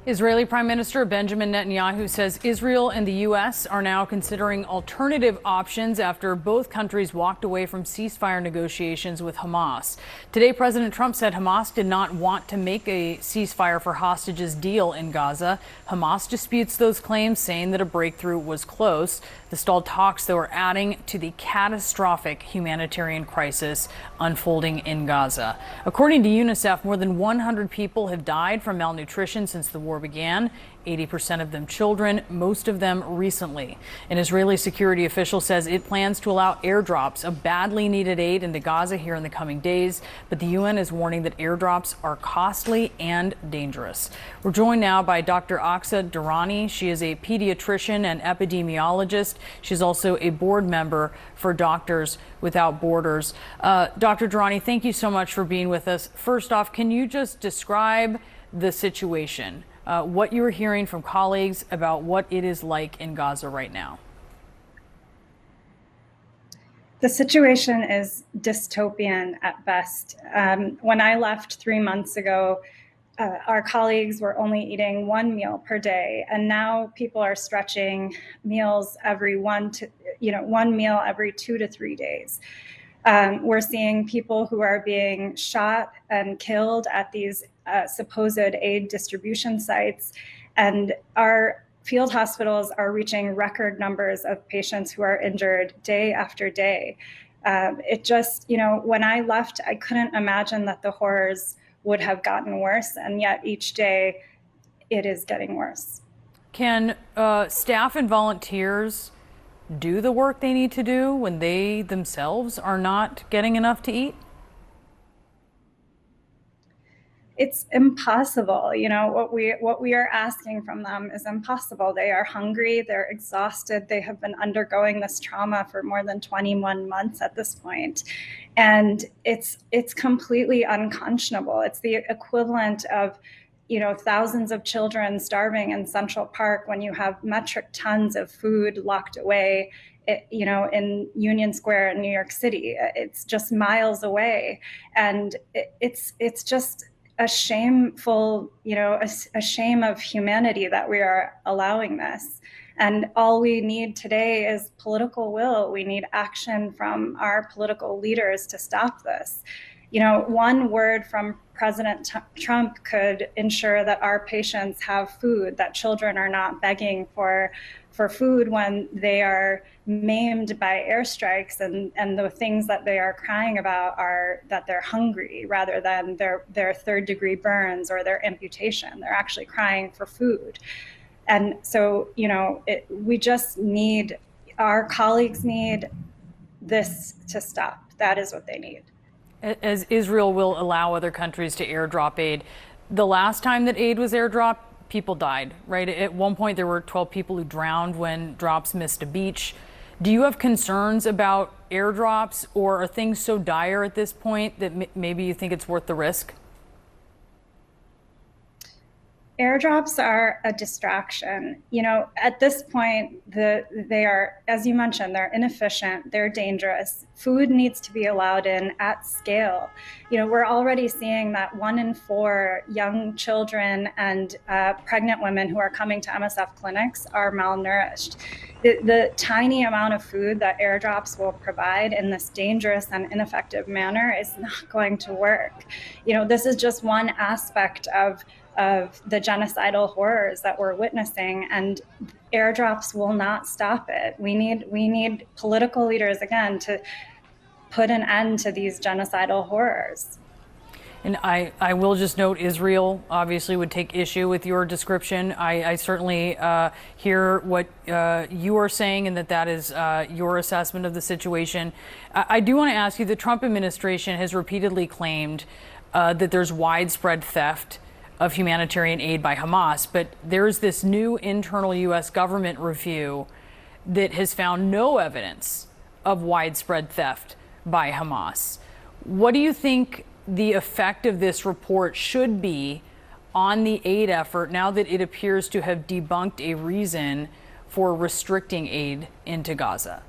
Israeli Prime Minister Benjamin Netanyahu says Israel and the U.S. are now considering alternative options after both countries walked away from ceasefire negotiations with Hamas. Today, President Trump said Hamas did not want to make a ceasefire for hostages deal in Gaza. Hamas disputes those claims, saying that a breakthrough was close. The stalled talks, though, are adding to the catastrophic humanitarian crisis unfolding in Gaza. According to UNICEF, more than 100 people have died from malnutrition since the war began, 80% of them children, most of them recently. An Israeli security official says it plans to allow airdrops of badly needed aid into Gaza here in the coming days, but the UN is warning that airdrops are costly and dangerous. We're joined now by Dr. Aksa Durrani. She is a pediatrician and epidemiologist. She's also a board member for Doctors Without Borders. Dr. Durrani, thank you so much for being with us. First off, can you just describe the situation? What you are hearing from colleagues about what it is like in Gaza right now? The situation is dystopian at best. When I left 3 months ago, our colleagues were only eating one meal per day, and now people are stretching meals one meal every 2 to 3 days. We're seeing people who are being shot and killed at these supposed aid distribution sites, and our field hospitals are reaching record numbers of patients who are injured day after day. When I left, I couldn't imagine that the horrors would have gotten worse, and yet each day it is getting worse. Can staff and volunteers do the work they need to do when they themselves are not getting enough to eat? It's impossible. What we are asking from them is impossible. They are hungry, they're exhausted, they have been undergoing this trauma for more than 21 months at this point. And it's completely unconscionable. It's the equivalent of thousands of children starving in Central Park when you have metric tons of food locked away, in Union Square in New York City. It's just miles away. And it's just a shameful, a shame of humanity that we are allowing this. And all we need today is political will. We need action from our political leaders to stop this. One word from President Trump could ensure that our patients have food, that children are not begging for food when they are maimed by airstrikes, and the things that they are crying about are that they're hungry rather than their third-degree burns or their amputation. They're actually crying for food. And so, our colleagues need this to stop. That is what they need. As Israel will allow other countries to airdrop aid, the last time that aid was airdropped, people died, right? At one point, there were 12 people who drowned when drops missed a beach. Do you have concerns about airdrops, or are things so dire at this point that maybe you think it's worth the risk? Airdrops are a distraction. At this point, they are, as you mentioned, they're inefficient, they're dangerous. Food needs to be allowed in at scale. We're already seeing that 1 in 4 young children and pregnant women who are coming to MSF clinics are malnourished. The tiny amount of food that airdrops will provide in this dangerous and ineffective manner is not going to work. This is just one aspect of the genocidal horrors that we're witnessing, and airdrops will not stop it. We need political leaders, again, to put an end to these genocidal horrors. And I will just note, Israel obviously would take issue with your description. I certainly hear what you are saying, and that is your assessment of the situation. I do want to ask you, the Trump administration has repeatedly claimed that there's widespread theft of humanitarian aid by Hamas, but there's this new internal U.S. government review that has found no evidence of widespread theft by Hamas. What do you think the effect of this report should be on the aid effort now that it appears to have debunked a reason for restricting aid into Gaza?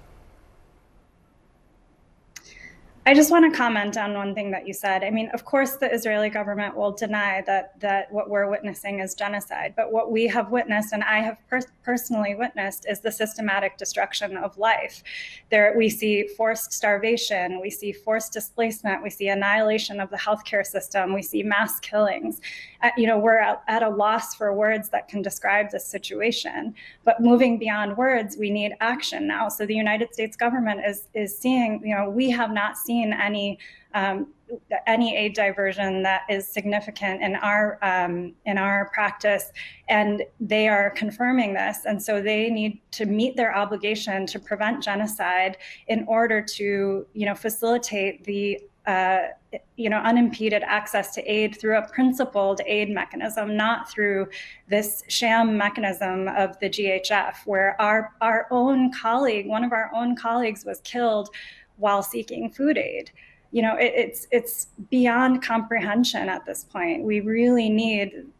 I just want to comment on one thing that you said. I mean, of course, the Israeli government will deny that what we're witnessing is genocide. But what we have witnessed, and I have personally witnessed, is the systematic destruction of life. There, we see forced starvation, we see forced displacement, we see annihilation of the healthcare system, we see mass killings. We're at a loss for words that can describe this situation. But moving beyond words, we need action now. So the United States government is seeing, we have not seen any aid diversion that is significant in our practice, and they are confirming this. And so they need to meet their obligation to prevent genocide in order to, facilitate the unimpeded access to aid through a principled aid mechanism, not through this sham mechanism of the GHF, where our own colleague, one of our own colleagues, was killed while seeking food aid. It's beyond comprehension at this point. We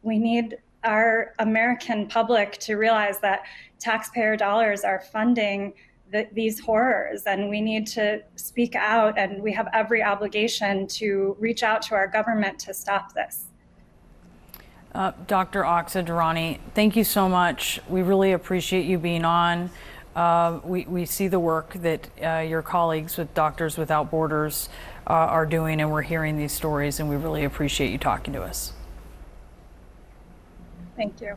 need our American public to realize that taxpayer dollars are funding these horrors, and we need to speak out, and we have every obligation to reach out to our government to stop this. Dr. Aqsa Durrani, thank you so much. We really appreciate you being on. We see the work that your colleagues with Doctors Without Borders are doing, and we're hearing these stories, and we really appreciate you talking to us. Thank you.